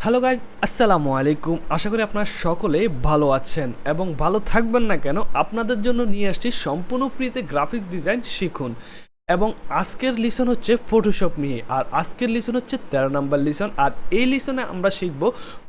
Hello guys, আসসালামু আলাইকুম। আশা করি আপনারা সকলে ভালো আছেন এবং ভালো থাকবেন না কেন। আপনাদের জন্য নিয়ে আসছি সম্পূর্ণ ফ্রিতে গ্রাফিক্স ডিজাইন শিখুন। এবং আজকের লিসন হচ্ছে ফটোশপ নিয়ে, আর আজকের লিসন হচ্ছে 13 নম্বর লিসন। আর এই লিসনে আমরা শিখব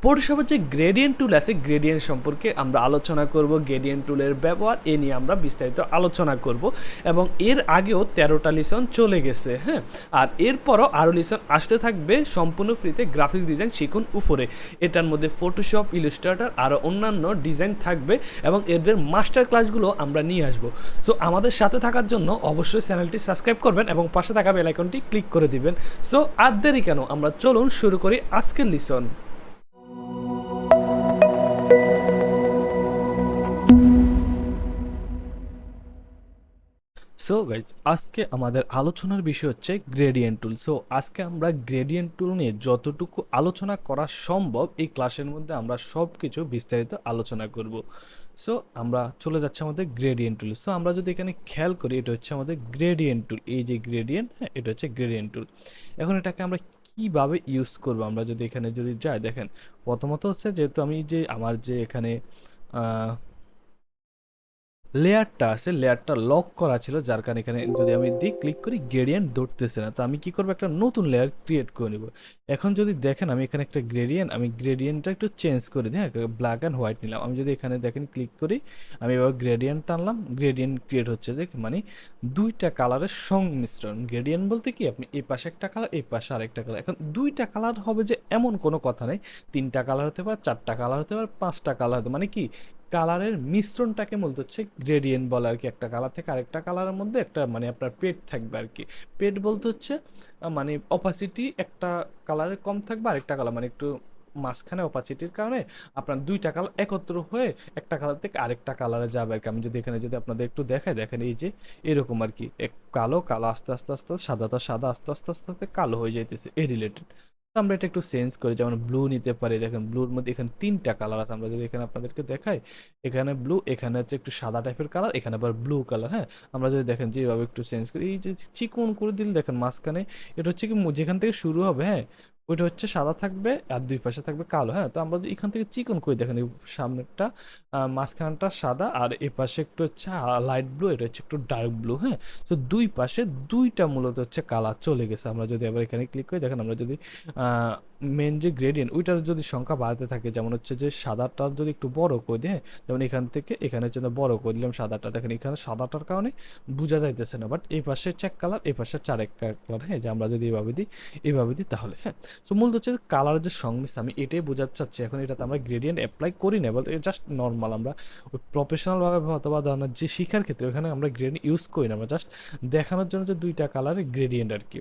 ফটোশপের যে গ্রেডিয়েন্ট টুল আছে, গ্রেডিয়েন্ট সম্পর্কে আমরা আলোচনা করব। গ্রেডিয়েন্ট টুলের ব্যবহার এ নিয়ে আমরা বিস্তারিত আলোচনা করব। এবং এর আগেও 13টা লিসন চলে গেছে, হ্যাঁ। আর এরপরও আরও লিসন আসতে থাকবে সম্পূর্ণ ফ্রিতে গ্রাফিক্স ডিজাইন শিখুন উপরে। এটার মধ্যে ফটোশপ, ইলাস্ট্রেটর আরও অন্যান্য ডিজাইন থাকবে এবং এদের মাস্টার ক্লাসগুলো আমরা নিয়ে আসবো। সো আমাদের সাথে থাকার জন্য অবশ্যই চ্যানেলটি সাবস্ক্রাইব করবেন এবং পাশে থাকা বেল আইকনটি ক্লিক করে দিবেন। সো আর দেরি কেন, আমরা চলুন শুরু করি আজকের লিসন। সো গাইজ, আজকে আমাদের আলোচনার বিষয় হচ্ছে গ্রেডিয়েন্ট টুল। সো আজকে আমরা গ্রেডিয়েন্ট টুল নিয়ে যতটুকু আলোচনা করা সম্ভব এই ক্লাসের মধ্যে আমরা সব কিছু বিস্তারিত আলোচনা করব। সো আমরা চলে যাচ্ছি আমাদের গ্রেডিয়েন্ট টুল। সো আমরা যদি এখানে খেয়াল করি, এটা হচ্ছে আমাদের গ্রেডিয়েন্ট টুল। এই যে গ্রেডিয়েন্ট, হ্যাঁ, এটা হচ্ছে গ্রেডিয়েন্ট টুল। এখন এটাকে আমরা কিভাবে ইউজ করব, আমরা যদি এখানে যদি যাই, দেখেন প্রথমত হচ্ছে যেহেতু আমি যে আমার যে এখানে লেয়ারটা আছে, লেয়ারটা লক করা ছিল, যার কারণে এখানে যদি আমি দিই ক্লিক করি গ্রেডিয়েন্ট ধরতেছে না। তো আমি কি করবো, একটা নতুন লেয়ার ক্রিয়েট করে নিব। এখন যদি দেখেন আমি এখানে একটা আমি গ্রেডিয়েন্টটা একটু চেঞ্জ করে দিই, হ্যাঁ, ব্ল্যাক অ্যান্ড হোয়াইট নিলাম। আমি যদি এখানে দেখেন ক্লিক করি, আমি এবার গ্রেডিয়েন্ট টানলাম, গ্রেডিয়েন্ট ক্রিয়েট হচ্ছে, যে মানে দুইটা কালারের সংমিশ্রণ। গ্রেডিয়েন্ট বলতে কি, আপনি এই পাশে একটা কালার, এই পাশে আরেকটা কালার। এখন দুইটা কালার হবে যে এমন কোনো কথা নেই, তিনটা কালার হতে পারে, চারটা কালার হতে পারে, পাঁচটা কালার হতে, মানে কি কালারের মিশ্রণটাকে বলতে হচ্ছে গ্রেডিয়েন্ট বলে আর কি। একটা কালার থেকে আরেকটা কালারের মধ্যে একটা মানে আপনার পেড থাকবে আর কি। পেড বলতে হচ্ছে মানে অপাসিটি একটা কালারের কম থাকবে, আরেকটা কালার মানে একটু মাঝখানে অপাসিটির কারণে আপনার দুইটা কালার একত্র হয়ে একটা কালার থেকে আরেকটা কালারে যাবে আর কি। আমি যদি এখানে যদি আপনাদের একটু দেখাই, দেখেন এই যে এরকম আর কি, এক কালো কালো আস্তে আস্তে আস্তে সাদাটা সাদা আস্তে আস্তে আস্তে আস্তে কালো হয়ে যাইতেছে এই রিলেটেড। আমরা এটা একটু চেঞ্জ করি, যেমন ব্লু নিতে পারি। দেখেন ব্লুর মধ্যে এখানে তিনটা কালার আছে, আমরা যদি এখানে আপনাদেরকে দেখাই, এখানে ব্লু, এখানে হচ্ছে একটু সাদা টাইপের কালার, এখানে আবার ব্লু কালার, হ্যাঁ। আমরা যদি দেখেন যে এভাবে একটু চেঞ্জ করি, এই যে চিকন করে দিলে দেখেন মাঝখানে এটা হচ্ছে কি যেখান থেকে শুরু হবে, হ্যাঁ, ওইটা হচ্ছে সাদা থাকবে আর দুই পাশে থাকবে কালো, হ্যাঁ। তো আমরা যদি এখান থেকে চিকন করে দেখেন, এই সামনেরটা মাঝখানটা সাদা আর এই পাশে একটু হচ্ছে লাইট ব্লু, এটা হচ্ছে একটু ডার্ক ব্লু, হ্যাঁ। তো দুই পাশে দুইটা মূলত হচ্ছে কালার চলে গেছে। আমরা যদি আবার এখানে ক্লিক করি, দেখেন আমরা যদি মেন যে গ্রেডিয়েন্ট ওইটার যদি সংখ্যা বাড়তে থাকে, যেমন হচ্ছে যে সাদাটা যদি একটু বড় করে দিই, হ্যাঁ, যেমন এখান থেকে এখানের জন্য বড় করে দিলাম সাদাটা, দেখেন এখানে সাদাটার কারণে বোঝা যাইতেছে না, বাট এই পাশে চেক কালার, এই পাশে চারেক কালার, হ্যাঁ, যে আমরা যদি এইভাবে দিই তাহলে, হ্যাঁ। সো মূলত হচ্ছে কালারের যে সংমিশ্রণ, আমি এটাই বোঝাতে চাচ্ছি। এখন এটাতে আমরা গ্রেডিয়েন্ট অ্যাপ্লাই করি না, বলতে জাস্ট নর্মাল আমরা ওই প্রফেশনালভাবে অথবা ধরনের যে শিখার ক্ষেত্রে ওখানে আমরা গ্রেডিয়েন্ট ইউজ করি না, আমরা জাস্ট দেখানোর জন্য যে দুইটা কালারের গ্রেডিয়েন্ট আর কি।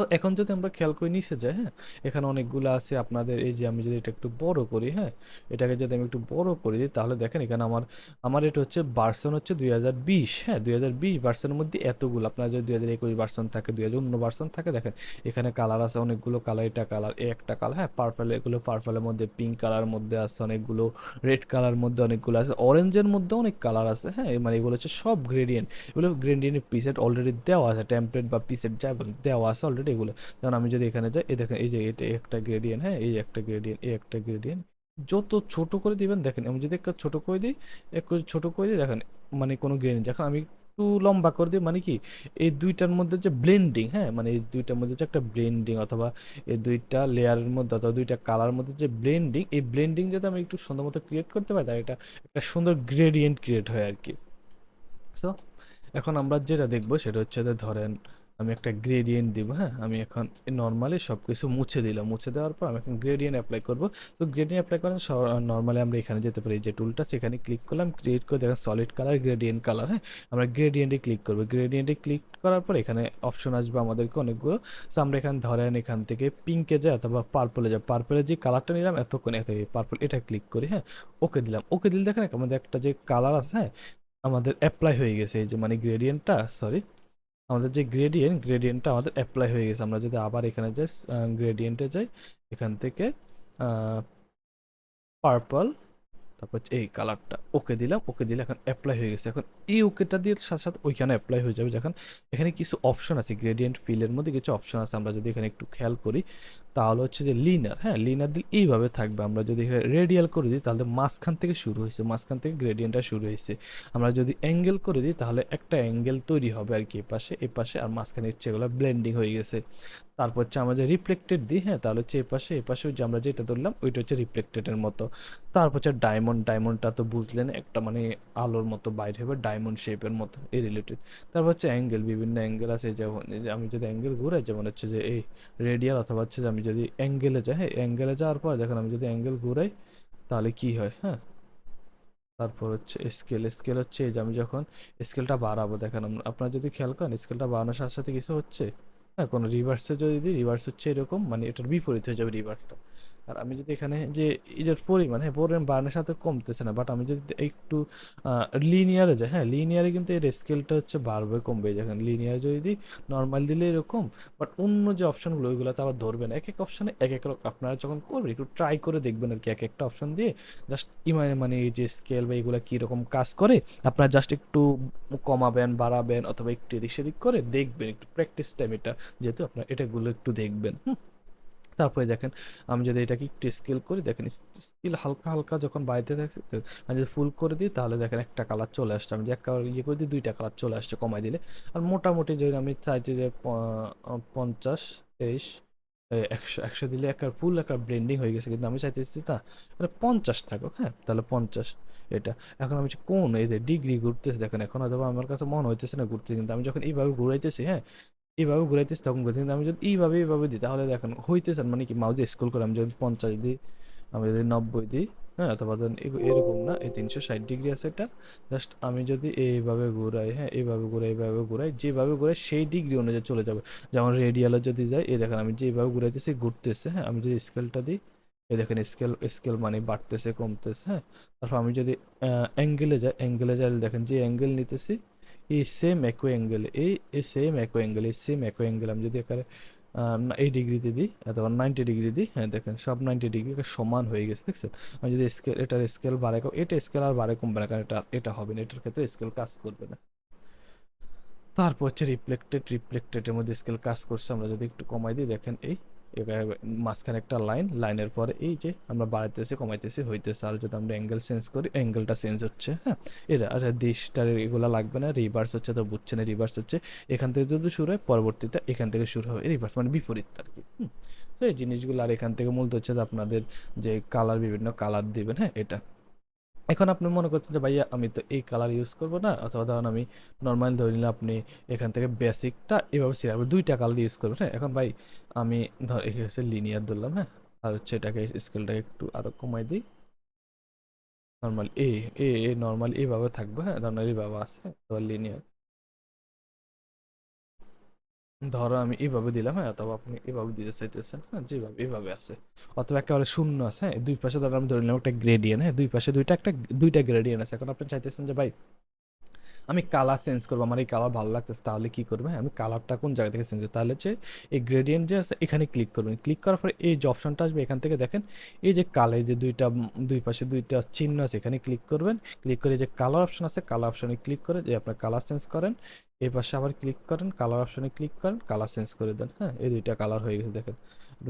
তো এখন যদি আমরা খেয়াল করে নিচে যাই, হ্যাঁ, এখানে অনেকগুলো আছে আপনাদের। এই যে আমি যদি এটা একটু বড় করি, হ্যাঁ, এটাকে যদি আমি একটু বড় করে দিই, তাহলে দেখেন এখানে আমার আমার এটা হচ্ছে ভার্সন হচ্ছে 2020, হ্যাঁ, 2020 ভার্সনের মধ্যে এতগুলো। আপনার যদি 2021 ভার্সন থাকে, 2019 ভার্সন থাকে, দেখেন এখানে কালার আছে অনেকগুলো কালার। এটা কালার, এ একটা কালার, হ্যাঁ, পার্পল, এগুলো পার্পলের মধ্যে, পিঙ্ক কালার মধ্যে আছে অনেকগুলো, রেড কালার মধ্যে অনেকগুলো আছে, অরেঞ্জের মধ্যে অনেক কালার আছে, হ্যাঁ। মানে এগুলো হচ্ছে সব গ্রেডিয়েন্ট। এগুলো গ্রেডিয়েন্টের প্রিসেট অলরেডি দেওয়া আছে, টেমপ্লেট বা প্রিসেট যা দেওয়া আছে অলরেডি এগুলো। যেমন আমি যদি এখানে যাই, এই দেখেন এই যে এটা একটা গ্রেডিয়েন্ট, হ্যাঁ, এই একটা গ্রেডিয়েন্ট, এই একটা গ্রেডিয়েন্ট। যত ছোট করে দিবেন, দেখেন আমি যদি একটা ছোট করে দিই, একটু ছোট করে দিই, দেখেন মানে কোনো গ্রেডিয়েন্ট যখন আমি একটু লম্বা করে দিই, মানে কি এই দুইটার মধ্যে যে ব্লেন্ডিং, হ্যাঁ, মানে এই দুইটার মধ্যে যে একটা ব্লেন্ডিং, অথবা এই দুইটা লেয়ারের মধ্যে অথবা দুইটা কালার মধ্যে যে ব্লেন্ডিং, এই ব্লেন্ডিং যদি আমি একটু সুন্দর মতো ক্রিয়েট করতে পারি, তাহলে এটা একটা সুন্দর গ্রেডিয়েন্ট ক্রিয়েট হয় আর কি। সো এখন আমরা যেটা দেখবো সেটা হচ্ছে যে ধরেন আমি একটা গ্রেডিয়েন্ট দিব, হ্যাঁ। আমি এখন নর্মালি সব কিছু মুছে দিলাম, মুছে দেওয়ার পর আমি এখন গ্রেডিয়েন্ট অ্যাপ্লাই করব। তো গ্রেডিয়েন্ট অ্যাপ্লাই করেন নর্মালি আমরা এখানে যেতে পারি, যে টুলটা সেখানে ক্লিক করলাম, ক্রিয়েট করে দেখেন সলিড কালার, গ্রেডিয়েন্ট কালার, হ্যাঁ। আমরা গ্রেডিয়েন্টে ক্লিক করবো, গ্রেডিয়েন্টে ক্লিক করার পর এখানে অপশন আসবে আমাদেরকে অনেকগুলো। সো আমরা এখানে ধরেন এখান থেকে পিঙ্কে যাই অথবা পার্পলে যাই, পার্পলের যে কালারটা নিলাম এতক্ষণ, এত পার্পল, এটা ক্লিক করি, হ্যাঁ, ওকে দিলাম। ওকে দিলে দেখেন আমাদের একটা যে কালার আছে, হ্যাঁ, আমাদের অ্যাপ্লাই হয়ে গেছে। এই যে মানে গ্রেডিয়েন্টটা, সরি, আমাদের যে গ্রেডিয়েন্টটা আমাদের অ্যাপ্লাই হয়ে গেছে। আমরা যদি আবার এখানে যাই, গ্রেডিয়েন্টে যাই, এখান থেকে পার্পল, তারপর এই কালারটা, ওকে দিলাম, ওকে দিলে এখন অ্যাপ্লাই হয়ে গেছে। এখন এই ওকেটা দিয়ে সাথে সাথে ওইখানে অ্যাপ্লাই হয়ে যাবে। যখন এখানে কিছু অপশন আছে, গ্রেডিয়েন্ট ফিলের মধ্যে কিছু অপশন আছে, আমরা যদি এখানে একটু খেয়াল করি তাহলে হচ্ছে যে লিনার, হ্যাঁ লিনার দিলে এইভাবে থাকবে। আমরা যদি এখানে রেডিয়াল করে দিই তাহলে মাঝখান থেকে শুরু হয়েছে, মাঝখান থেকে গ্রেডিয়েন্টটা শুরু হয়েছে। আমরা যদি অ্যাঙ্গেল করে দিই তাহলে একটা অ্যাঙ্গেল তৈরি হবে আর কি, এপাশে আর মাঝখানে হচ্ছে এগুলো ব্লেন্ডিং হয়ে গেছে। তারপর হচ্ছে আমরা যে রিফ্লেক্টেড দিই, হ্যাঁ তাহলে হচ্ছে এপাশে যে আমরা যেটা ধরলাম ওইটা হচ্ছে রিফ্লেক্টেডের মতো। তারপর হচ্ছে ডায়মন্ডটা তো বুঝলেন, একটা মানে আলোর মতো বাইরে হবে, ডায়মন্ড শেপের মতো, এই রিলেটেড। তারপর হচ্ছে অ্যাঙ্গেল, বিভিন্ন অ্যাঙ্গেল আছে, যেমন এই যে আমি যদি অ্যাঙ্গেল ঘুরাই, যেমন হচ্ছে যে এই রেডিয়াল, অথবা হচ্ছে যে আমি যদি অ্যাঙ্গেলে যাই, হ্যাঁ অ্যাঙ্গেলে যাওয়ার পর দেখেন আমি যদি অ্যাঙ্গেল ঘুরাই তাহলে কি হয়, হ্যাঁ। তারপর হচ্ছে স্কেল হচ্ছে এই যে আমি যখন স্কেলটা বাড়াবো, দেখেন আপনারা যদি খেয়াল করেন স্কেলটা বাড়ানোর সাথে সাথে কিছু হচ্ছে, হ্যাঁ কোনো রিভার্সে যদি দিই, রিভার্স হচ্ছে এরকম, মানে এটার বিপরীত হয়ে যাবে রিভার্সটা। আর আমি যদি এখানে যে এটার পরিমাণ, হ্যাঁ পরিমাণ বাড়ানোর সাথে কমতেছে না, বাট আমি যদি একটু লিনিয়ারে যাই, হ্যাঁ লিনিয়ারে কিন্তু এর স্কেলটা হচ্ছে বাড়বে কমবে। দেখেন লিনিয়ারে যদি দিই, নর্মাল দিলে এরকম, বাট অন্য যে অপশনগুলো ওইগুলোতে আবার ধরবে না। এক এক অপশনে এক এক রকম, আপনারা যখন করবেন একটু ট্রাই করে দেখবেন আর কি, এক একটা অপশন দিয়ে জাস্ট মানে এই যে স্কেল বা এগুলো কীরকম কাজ করে আপনারা জাস্ট একটু কমাবেন বাড়াবেন, অথবা একটু এদিক সেদিক করে দেখবেন, একটু প্র্যাকটিস টাইম এটা, যেহেতু আপনার এটাগুলো একটু দেখবেন। তারপরে দেখেন আমি যদি এটাকে একটু স্কেল করি, দেখেন স্কেল হালকা হালকা যখন বাড়িতে থাকছে, আমি যদি ফুল করে দিই তাহলে দেখেন একটা কালার চলে আসছে। আমি যে এক কালার ইয়ে করে দিই, দুইটা কালার চলে আসছে কমাই দিলে। আর মোটামুটি যদি আমি চাইছি যে 50, 23, 100 দিলে একটা ফুল একটা ব্লেন্ডিং হয়ে গেছে, কিন্তু আমি চাইতেছি না মানে 50 থাকুক, হ্যাঁ তাহলে 50 এটা। এখন আমি কোন এই যে ডিগ্রি ঘুরতেছে দেখেন, এখন হয়তো আমার কাছে মনে হইতেছে না ঘুরতে, কিন্তু আমি যখন এইভাবে ঘুরাইতেছি, হ্যাঁ এইভাবে ঘুরাইতেছি তখন ঘুরতে, কিন্তু আমি যদি এইভাবে দিই তাহলে দেখেন হইতেছে মানে কি, মাউজে স্ক্রল করে আমি যদি 50 দিই, আমি যদি 90 দিই, হ্যাঁ অথবা ধরেন এরকম না, এই 360 ডিগ্রি আছে এটা, জাস্ট আমি যদি এইভাবে ঘুরাই, হ্যাঁ এইভাবে ঘুরাই যেভাবে ঘুরাই সেই ডিগ্রি অনুযায়ী চলে যাবে। যেমন রেডিয়ালে যদি যাই, এই দেখেন আমি যেভাবে ঘুরাইতেছি ঘুরতেছে, হ্যাঁ আমি যদি স্কেলটা দিই, এই দেখেন স্কেল মানে বাড়তেছে কমতেছে, হ্যাঁ। তারপর আমি যদি অ্যাঙ্গেলে যাই দেখেন যে অ্যাঙ্গেল নিতেছি, এই সেম একই অ্যাঙ্গেল, এই সেম একই অ্যাঙ্গেল, এই সেম একই অ্যাঙ্গেল আমি যদি এখানে এই ডিগ্রিতে দিই অথবা 90 ডিগ্রি দিই, হ্যাঁ দেখেন সব 90 ডিগ্রি সমান হয়ে গেছে, দেখছেন। আমি যদি এটার স্কেল বাড়াই, এটা স্কেল আর বাড়াই কমবে না, কারণ এটা হবে না, এটার ক্ষেত্রে স্কেল কাজ করবে না। তারপর হচ্ছে রিফ্লেক্টেডের মধ্যে স্কেল কাজ করছে, আমরা যদি একটু কমাই দিই দেখেন এই মাঝখানে একটা লাইনের পরে এই যে আমরা বাড়াইতেছি কমাইতেছি হইতেছে, আর যদি আমরা অ্যাঙ্গেল চেঞ্জ করি অ্যাঙ্গেলটা চেঞ্জ হচ্ছে, হ্যাঁ। এরা আর দেশটার এগুলো লাগবে না, রিভার্স হচ্ছে তো বুঝছে না, রিভার্স হচ্ছে এখান থেকে যদি শুরু হয় পরবর্তীতে এখান থেকে শুরু হবে, রিভার্স মানে বিপরীত আর কি। তো এই জিনিসগুলো, আর এখান থেকে মূলত হচ্ছে যে আপনাদের যে কালার, বিভিন্ন কালার দিবেন, হ্যাঁ এটা। এখন আপনি মনে করছেন যে ভাইয়া আমি তো এই কালার ইউজ করব না, অথবা ধরুন আমি নর্মাল ধরে নিলে আপনি এখান থেকে বেসিকটা এভাবে সিলেক্ট করে দুইটা কালার ইউজ করবেন, হ্যাঁ। এখন ভাই আমি ধর এখানে হচ্ছে লিনিয়ার ধরলাম, হ্যাঁ। আর হচ্ছে এটাকে স্কেলটাকে একটু আরো কমাই দিই, নর্মাল এ নর্মাল এইভাবে থাকবে, হ্যাঁ নর্মাল এইভাবে আছে, অথবা লিনিয়ার ধরো আমি এইভাবে দিলাম, হ্যাঁ অথবা আপনি এভাবে দিতে চাইতেছেন, হ্যাঁ যেভাবে এইভাবে আছে, অথবা একেবারে শূন্য আছে, হ্যাঁ দুই পাশে ধরো আমি ধরে নিলাম একটা গ্রেডিয়েন্ট, হ্যাঁ দুই পাশে দুইটা গ্রেডিয়েন্ট আছে। এখন আপনি চাইতেছেন যে ভাই আমি কালার চেঞ্জ করবো, আমার এই কালার ভালো লাগতেছে, তাহলে কি করবে, হ্যাঁ আমি কালারটা কোন জায়গা থেকে চেঞ্জ, তাহলে হচ্ছে এই গ্রেডিয়েন্ট যে আছে এখানে ক্লিক করবেন, ক্লিক করার পরে এই যে অপশনটা আসবে এখান থেকে দেখেন এই যে কালার যে দুই পাশে দুইটা চিহ্ন আছে, এখানে ক্লিক করবেন। ক্লিক করে যে কালার অপশন আছে, কালার অপশনে ক্লিক করে যে আপনার কালার চেঞ্জ করেন, এই পাশে আবার ক্লিক করেন, কালার অপশনে ক্লিক করেন, কালার চেঞ্জ করে দেন, হ্যাঁ এই দুইটা কালার হয়ে গেছে দেখেন,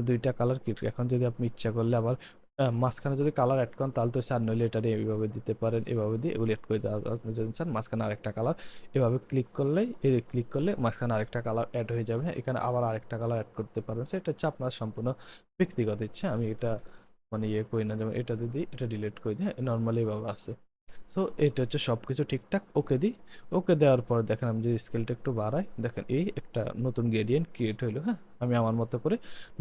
দুইটা কালার ক্লিক। এখন যদি আপনি ইচ্ছা করলে আবার মাঝখানে যদি কালার অ্যাড করেন তাহলে তো স্যার, নইলে এটা এইভাবে দিতে পারেন, এভাবে দিয়ে এগুলো অ্যাড করে দেওয়া, আপনি যদি চান মাঝখানে আরেকটা কালার এভাবে ক্লিক করলে মাঝখানে আরেকটা কালার অ্যাড হয়ে যাবে, হ্যাঁ এখানে আবার আরেকটা কালার অ্যাড করতে পারবেন, সেটা হচ্ছে আপনার সম্পূর্ণ ব্যক্তিগত ইচ্ছা। আমি এটা মানে ইয়ে করি না, যেমন এটা দিই, এটা ডিলিট করে দিই, হ্যাঁ নর্মালি এভাবে আছে। সো এটা হচ্ছে সব কিছু ঠিকঠাক, ওকে দিই। ওকে দেওয়ার পর দেখেন আমি যদি স্কেলটা একটু বাড়াই, দেখেন এই একটা নতুন গ্রেডিয়েন্ট ক্রিয়েট হইলো, হ্যাঁ আমি আমার মতো করে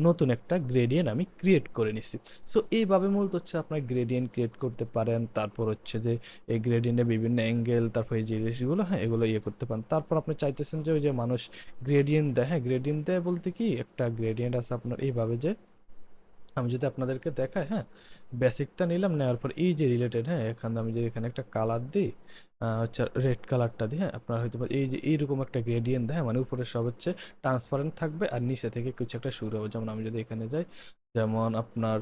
নতুন একটা গ্রেডিয়েন্ট আমি ক্রিয়েট করে নিচ্ছি। সো এইভাবে মূলত হচ্ছে আপনার গ্রেডিয়েন্ট ক্রিয়েট করতে পারেন। তারপর হচ্ছে যে এই গ্রেডিয়েন্টে বিভিন্ন অ্যাঙ্গেল, তারপর এই জিনিসগুলো, হ্যাঁ এগুলো ইয়ে করতে পারেন। তারপর আপনি চাইতেছেন যে ওই যে মানুষ গ্রেডিয়েন্ট দেয়, হ্যাঁ গ্রেডিয়েন্ট দেয় বলতে কি, একটা গ্রেডিয়েন্ট আছে আপনার এইভাবে যে আমি যদি আপনাদেরকে দেখাই, হ্যাঁ বেসিকটা নিলাম, নেওয়ার পর এই যে রিলেটেড, হ্যাঁ এখানে আমি যদি এখানে একটা কালার দিই, হচ্ছে রেড কালারটা দিই, হ্যাঁ আপনার হয়তো এই যে এইরকম একটা গ্রেডিয়েন্ট দেয়, মানে উপরে সব হচ্ছে ট্রান্সপারেন্ট থাকবে আর নিচে থেকে কিছু একটা শুরু হবে। যেমন আমি যদি এখানে যাই, যেমন আপনার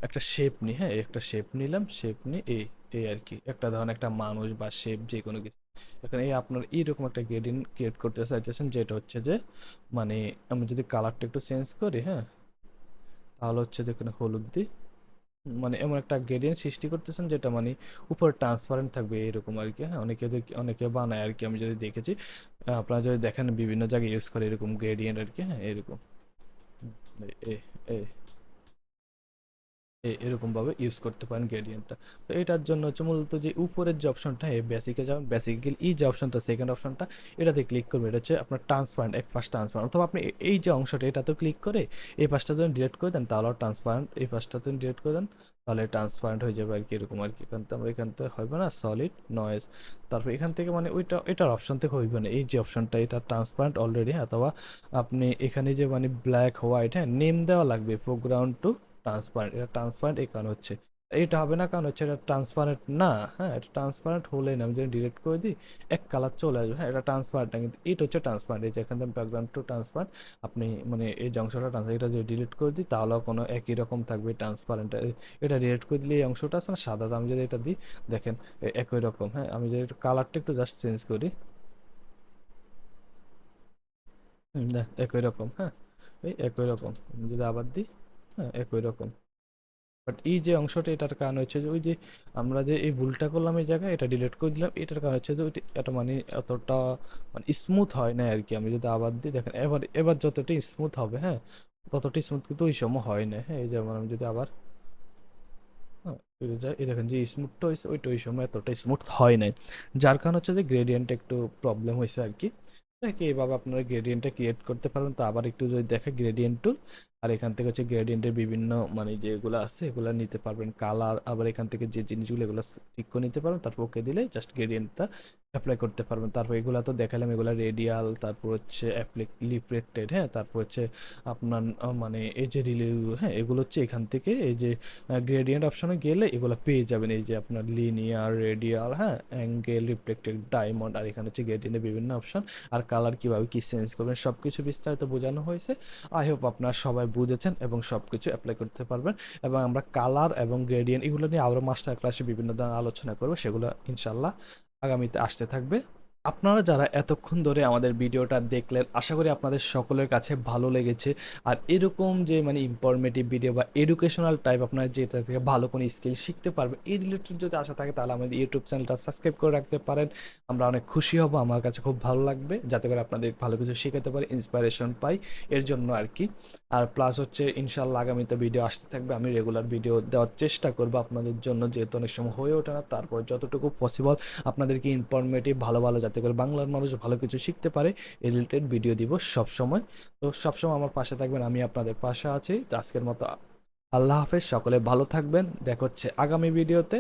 একটা শেপ নিই, হ্যাঁ একটা শেপ নিলাম, শেপ নিই এই এই আর কি একটা ধরেন একটা মানুষ বা শেপ যে কোনো কিছু। এখানে এই আপনার এইরকম একটা গ্রেডিয়েন্ট ক্রিয়েট করতে চাইতেছেন, যেটা হচ্ছে যে মানে আমি যদি কালারটা একটু চেঞ্জ করি, হ্যাঁ, তাহলে হচ্ছে যে এখানে হলুদ দিই, মানে এমন একটা গ্রেডিয়েন্ট সৃষ্টি করতেছেন যেটা মানে উপরে ট্রান্সপারেন্ট থাকবে এরকম আর কি। হ্যাঁ, অনেকে বানায় আর কি, আমি যদি দেখেছি। আপনারা যদি দেখেন বিভিন্ন জায়গায় ইউজ করে এরকম গ্রেডিয়েন্ট আর কি। হ্যাঁ, এরকম হুম, এ এ এরকম ভাবে ইউজ করতে পারেন গ্রেডিয়েন্টটা। তো এটার জন্য হচ্ছে মূলত যে উপরের যে অপশনটা, এই বেসিকে যাবেন, বেসিক্যালি এই যে অপশনটা সেকেন্ড অপশনটা, এটাতে ক্লিক করবেন। এটা হচ্ছে আপনার ট্রান্সপারেন্ট, এক পাশ ট্রান্সপারেন্ট, অথবা আপনি এই যে অংশটা এটাতে ক্লিক করে এই পাশটা যদি ডিলিট করে দেন তাহলেও ট্রান্সপারেন্ট, এই পাশটা যদি ডিলিট করে দেন তাহলে ট্রান্সপারেন্ট হয়ে যাবে আর কি, এরকম আর কি। এখান থেকে আমরা এখান থেকে হবে না সলিড নয়েজ, তারপর এখান থেকে মানে ওইটা এটার অপশন থেকে হইবে না, এই যে অপশনটা এটা ট্রান্সপারেন্ট অলরেডি। অথবা আপনি এখানে যে মানে ব্ল্যাক হোয়াইট, হ্যাঁ, নেম দেওয়া লাগবে ফোরগ্রাউন্ড টু ট্রান্সপারেন্ট। এটা ট্রান্সপারেন্ট এই কারণ হচ্ছে, এটা হবে না কারণ হচ্ছে এটা ট্রান্সপারেন্ট না। হ্যাঁ, এটা ট্রান্সপারেন্ট হলে না, আমি যদি ডিলিট করে দিই এক কালার চলে আসবে। হ্যাঁ, এটা ট্রান্সপারেন্ট না, কিন্তু এটা হচ্ছে ট্রান্সপারেন্ট। এই যে এখান থেকে ব্যাকগ্রাউন্ড টু ট্রান্সপারেন্ট, আপনি মানে এই যে অংশটা ট্রান্সপারেন্ট, এটা যদি ডিলিট করে দিই তাহলেও কোনো একই রকম থাকবে ট্রান্সপারেন্ট। এটা ডিলিট করে দিলে এই অংশটা আছে না সাদা, আমি যদি এটা দিই দেখেন একই রকম। হ্যাঁ, আমি যদি কালারটা একটু জাস্ট চেঞ্জ করি, একই রকম। হ্যাঁ, এই একই রকম। আমি যদি আবার দিই, হ্যাঁ, একই রকম। বাট এই যে অংশটা, এটার কারণ হচ্ছে যে ওই যে আমরা যে এই ভুলটা করলাম এই জায়গায়, এটা ডিলিট করে দিলাম, এটার কারণ হচ্ছে যে ওইটা এটা মানে এতটা মানে স্মুথ হয় না আর কি। আমি যদি আবার দিই দেখেন, এবার এবার যতটাই স্মুথ হবে, হ্যাঁ, ততটাই স্মুথ কিন্তু ওই সময় হয় না। হ্যাঁ, এই যেমন আমি যদি আবার হ্যাঁ, ফিরে যাই, এই দেখেন যে স্মুথটা হয়েছে ওইটা ওই সময় এতটা স্মুথ হয় নাই, যার কারণ হচ্ছে যে গ্রেডিয়েন্ট একটু প্রবলেম হয়েছে আর কি। কি এইভাবে আপনারা গ্রেডিয়েন্টটা ক্রিয়েট করতে পারবেন। তো আবার একটু যদি দেখে গ্রেডিয়েন্ট টুল, আর এখান থেকে হচ্ছে গ্রেডিয়েন্টের বিভিন্ন মানে যেগুলো আছে এগুলো নিতে পারবেন, কালার, আবার এখান থেকে যে জিনিসগুলো এগুলো ঠিক করে নিতে পারবেন, তারপর ওকে দিলে জাস্ট গ্রেডিয়েন্টটা অ্যাপ্লাই করতে পারবেন। তারপর এগুলো তো দেখালাম, এগুলো রেডিয়াল, তারপর হচ্ছে লিফলেক্টেড, হ্যাঁ, তারপর হচ্ছে আপনার মানে এই যে রিলে, হ্যাঁ, এগুলো হচ্ছে এখান থেকে এই যে গ্রেডিয়েন্ট অপশনে গেলে এগুলো পেয়ে যাবেন। এই যে আপনার লিনিয়ার, রেডিয়াল, হ্যাঁ, অ্যাঙ্গেল, রিফ্লেক্টেড, ডায়মন্ড, আর এখানে হচ্ছে গ্রেডিয়েন্টের বিভিন্ন অপশন, আর কালার কীভাবে কী চেঞ্জ করবেন সব কিছু বিস্তারিত বোঝানো হয়েছে। আই হোপ আপনারা সবাই বুঝেছেন এবং সব কিছু অ্যাপ্লাই করতে পারবেন। এবং আমরা কালার এবং গ্রেডিয়েন্ট এগুলো নিয়ে আরও মাস্টার ক্লাসে বিভিন্ন ধরনের আলোচনা করবো, সেগুলো ইনশাল্লাহ আগামীতে আসতে থাকবে। আপনারা যারা এতক্ষণ ধরে আমাদের ভিডিওটা দেখলেন, আশা করি আপনাদের সকলের কাছে ভালো লেগেছে। আর এরকম যে মানে ইনফরমেটিভ ভিডিও বা এডুকেশনাল টাইপ আপনারা যেটা থেকে ভালো কোনো স্কিল শিখতে পারবেন এই রিলেটেড যদি আশা থাকে, তাহলে আমাদের ইউটিউব চ্যানেলটা সাবস্ক্রাইব করে রাখতে পারেন। আমরা অনেক খুশি হব, আমার কাছে খুব ভালো লাগবে যাতে করে আপনাদের ভালো কিছু শেখাতে পারি, ইন্সপিরেশন পাই এর জন্য আর কি। আর প্লাস হচ্ছে ইনশাল্লাহ আগামীতে ভিডিও আসতে থাকবে, আমি রেগুলার ভিডিও দেওয়ার চেষ্টা করবো আপনাদের জন্য, যেহেতু অনেক সময় হয়ে ওঠে না, তারপর যতটুকু পসিবল আপনাদেরকে ইনফরমেটিভ ভালো ভালো যাতে করে বাংলার মানুষ ভালো কিছু শিখতে পারে এই রিলেটেড ভিডিও দিব সব সময়। তো সবসময় আমার পাশে থাকবেন, আমি আপনাদের পাশে আছি। তো আজকের মতো আল্লাহ হাফেজ, সকলে ভালো থাকবেন, দেখা হচ্ছে আগামী ভিডিওতে।